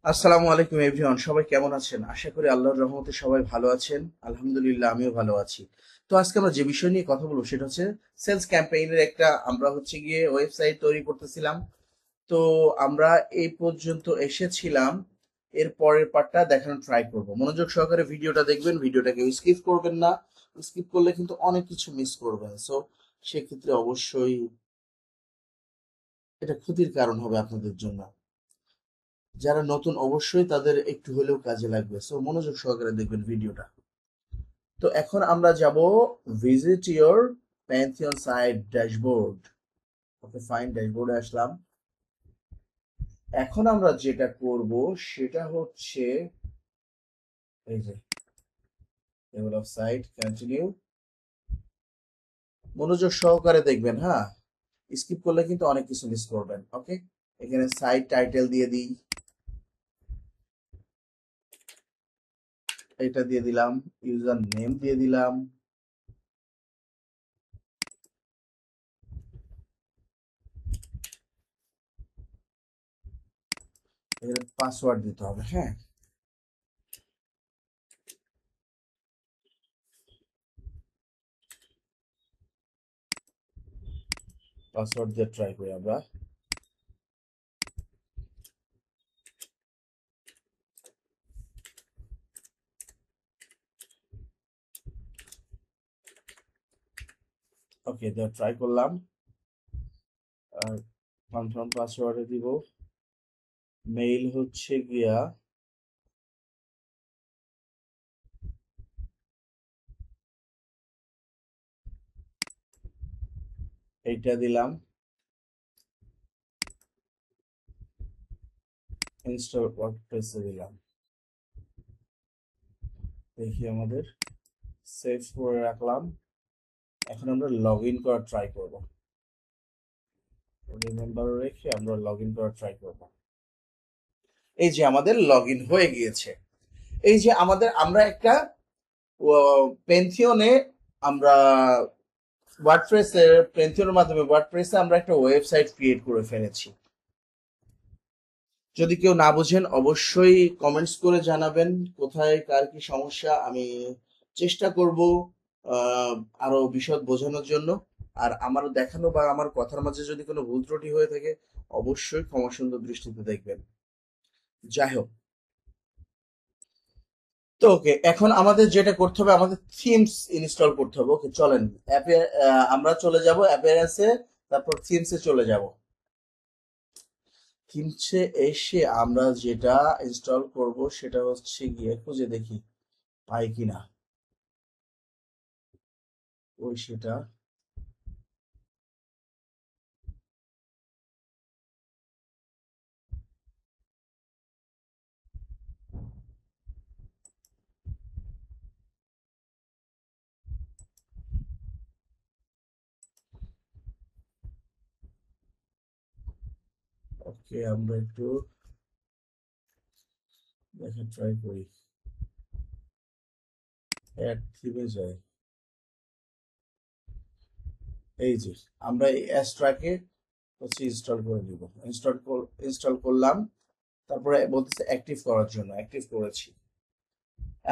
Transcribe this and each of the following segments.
আসসালামু আলাইকুম এভরিওয়ান, সবাই কেমন আছেন? আশা করি আল্লাহর রহমতে সবাই ভালো আছেন। আলহামদুলিল্লাহ, আমিও ভালো আছি। তো আজকে আমরা যে বিষয় নিয়ে কথা বলবো সেটা হচ্ছে সেলস ক্যাম্পেইনের একটা আমরা হচ্ছে গিয়ে ওয়েবসাইট তৈরি করতেছিলাম। তো আমরা এই পর্যন্ত এসেছিলাম, এর পরের পার্টটা দেখানোর ট্রাই করব। মনোযোগ সহকারে ভিডিওটা দেখবেন, ভিডিওটাকে স্কিপ করবেন না। স্কিপ করলে কিন্তু অনেক কিছু মিস করবেন। সো সেক্ষেত্রে অবশ্যই এটা ক্ষতির কারণ হবে আপনাদের জন্য। যারা নতুন অবশ্যই তাদের একটু হলেও কাজে লাগবে। সো মনোযোগ সহকারে দেখবেন ভিডিওটা। তো এখন আমরা যাব visit your pantheon site dashboard. Okay fine, ড্যাশবোর্ডে আসলাম। এখন আমরা যেটা করব সেটা হচ্ছে এই যে টেবিল অফ সাইট, কন্টিনিউ। মনোযোগ সহকারে দেখবেন, হ্যাঁ। স্কিপ করলে কিন্তু অনেক কিছু মিস করবেন। ওকে, এখানে সাইট টাইটেল দিয়ে দিই, এটা দিয়ে দিলাম। ইউজার নেম দিয়ে দিলাম। এখানে পাসওয়ার্ড দিতে হবে, হ্যাঁ। পাসওয়ার্ড দিয়ে ট্রাই করি আমরা। ওকে, দিয়ে ট্রাই করলাম। আর কনফার্ম পাসওয়ার্ডে দিব। মেইল হচ্ছে গিয়া এইটা দিলাম। ইনস্টল ওয়ার্ডপ্রেসে দিলাম। দেখি আমাদের সেভ করে রাখলাম। এখন আমরা লগ ইন করার ট্রাই করব। রিমেম্বার রেখে আমরা লগ ইন করার ট্রাই করব। এই যে আমাদের লগ ইন হয়ে গিয়েছে। এই যে আমরা একটা পেন্থিয়নে আমরা পেন্থিয়নের মাধ্যমে ওয়ার্ডপ্রেসে আমরা একটা ওয়েবসাইট ক্রিয়েট করে ফেলেছি। যদি কেউ না বোঝেন অবশ্যই কমেন্টস করে জানাবেন কোথায় কার কি সমস্যা। আমি চেষ্টা করব আহ, আরো বিশদ বোঝানোর জন্য। আর আমার দেখানো বা আমার কথার মাঝে যদি কোনো ভুল ত্রুটি হয়ে থাকে অবশ্যই ক্ষমা সুন্দর দৃষ্টিতে দেখবেন। যাই হোক, তো ওকে, এখন আমাদের যেটা করতে হবে, আমাদের থিমস ইনস্টল করতে হবে। ওকে চলেন অ্যাপে আমরা চলে যাব, অ্যাপিয়ারেন্সে, তারপর থিমসে চলে যাব। থিমসে এসে আমরা যেটা ইনস্টল করব সেটা হচ্ছে গিয়ে খুঁজে দেখি পাই কিনা ওই সেটা। ওকে, আমরা একটু দেখা ট্রাই করি। অ্যাড থিমে যাই। এই যে আমরা এই অ্যাস্ট্রাকে হচ্ছে ইনস্টল করে দিব। ইনস্টল করলাম। তারপরে বলতেছে অ্যাক্টিভ করার জন্য, অ্যাক্টিভ করেছি।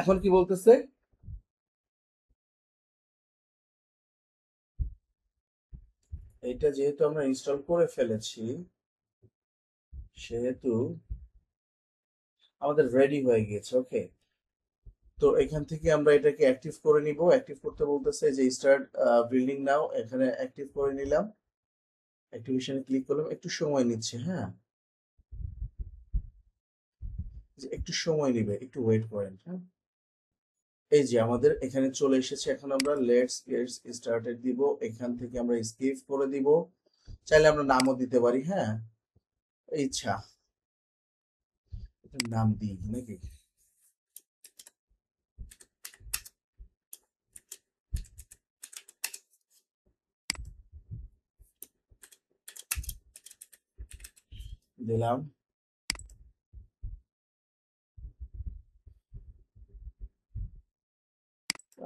এখন কি বলতেছে? এটা যেহেতু আমরা ইনস্টল করে ফেলেছি সেহেতু আমাদের রেডি হয়ে গিয়েছে। ওকে, তো এখান থেকে আমরা এটাকে অ্যাক্টিভ করে নিব। অ্যাক্টিভ করতে বলতেছে যে স্টার্ট বিল্ডিং নাও, এখানে অ্যাক্টিভ করে নিলাম। অ্যাক্টিভেশনে ক্লিক করলাম, একটু সময় নিচ্ছে, হ্যাঁ। যে একটু সময় নেবে, একটু ওয়েট করেন, হ্যাঁ। এই যে আমাদের এখানে চলে এসেছে। এখন আমরা লেটস গেট স্টার্টেড দিব। এখান থেকে আমরা স্কিপ করে দিব। চাইলে আমরা নামও দিতে পারি, হ্যাঁ, ইচ্ছা। এটার নাম দিই নাকি? দিলাম।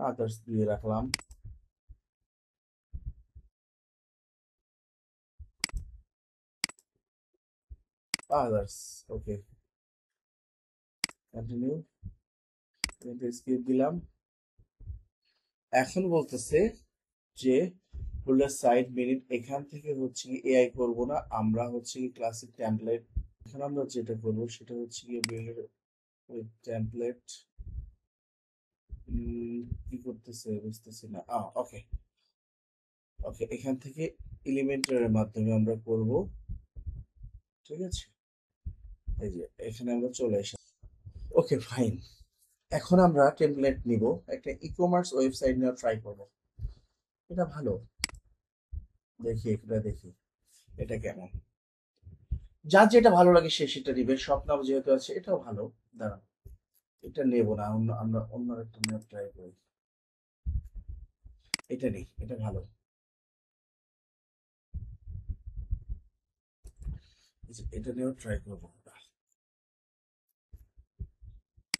আদার্স দিয়ে রাখলাম। আদার্স, ওকে। কন্টিনিউ, স্কিপ দিলাম। এখন বলতেছে যে হোল্ডার সাইড মিনিট, এখান থেকে হচ্ছে কি এআই করব না, আমরা হচ্ছে কি ক্লাসিক টেমপ্লেট। এখন আমরা যেটা করবো সেটা হচ্ছে কি বিল্ড উইথ টেমপ্লেট। কি করতেছে বুঝতেছি না। ওকে ওকে, এখান থেকে এলিমেন্টারের মাধ্যমে আমরা করব। ঠিক আছে, এই যে এখানে আমরা চলে এসেছি। ওকে ফাইন, এখন আমরা টেমপ্লেট নিব, একটা ই কমার্স ওয়েবসাইট নিয়ে ট্রাই করব। এটা ভালো, দেখি এটা দেখি এটা কেমন। যার যেটা ভালো লাগে সে সেটা নিবে, সব নাম যেহেতু আছে এটাও ভালো। দাঁড়ান, এটা নেব না, আমরা অন্য একটা নিয়ে ট্রাই করি। এটা নেই, এটা ভালো। এটা নিয়েও ট্রাই করবো।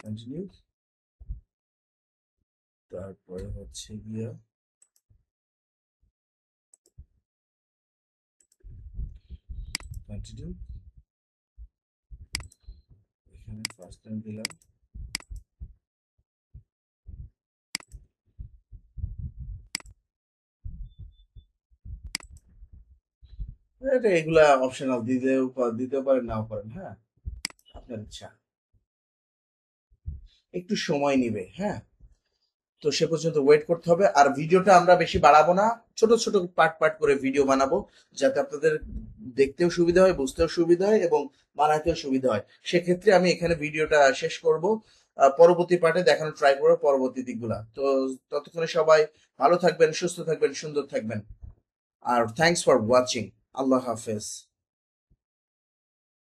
কন্টিনিউ, তারপরে হচ্ছে গিয়া কন্টিনিউ, এখানে ফার্স্ট টাইম দিলাম। এটা এগুলা অপশনাল, দিতেও পারেন নাও পারেন, হ্যাঁ আপনার ইচ্ছা, একটু সময় নিবে। হ্যাঁ, তো সে পর্যন্ত ওয়েট করতে হবে। আর ভিডিওটা আমরা বেশি বাড়াবো না, ছোট ছোট পার্ট পার্ট করে ভিডিও বানাবো, যাতে আপনাদের দেখতেও সুবিধা হয়, বুঝতেও সুবিধা হয় এবং বানাতেও সুবিধা হয়। সেক্ষেত্রে আমি এখানে ভিডিওটা শেষ করব, পরবর্তী পার্টে দেখানো ট্রাই করবো পরবর্তী দিকগুলা। তো ততক্ষণে সবাই ভালো থাকবেন, সুস্থ থাকবেন, সুন্দর থাকবেন। আর থ্যাঙ্কস ফর ওয়াচিং। আল্লাহ হাফেজ।